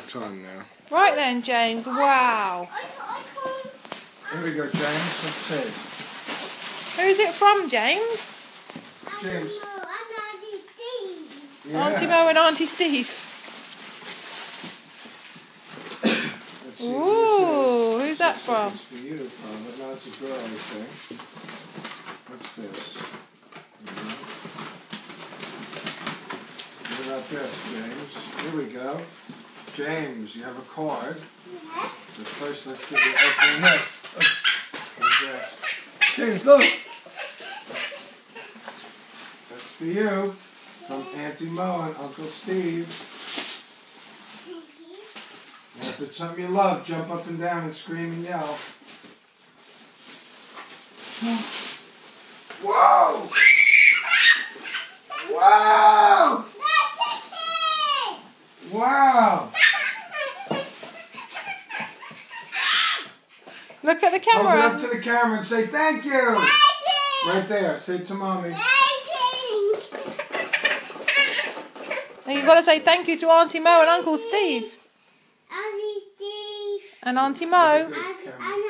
time now. Right then, James. Wow. Here we go, James. Let's see. Who's it from, James? James. Yeah. Auntie Mo and Auntie Steve. Let's see Ooh, who's that from? It's for you, but now it's a girl, I think. What's this? What about this, James? Here we go. James, you have a card. Yes. But first, let's get you opening this. James, look! That's for you. From Auntie Mo and Uncle Steve. And if it's something you love, jump up and down and scream and yell. Whoa! Wow! Wow! Look at the camera. Hold it up to the camera and say thank you. Thank you. Right there. Say it to Mommy. Thank you. And you've got to say thank you to Auntie Mo and Uncle Steve. Auntie Steve. And Auntie Mo. Look at the camera. And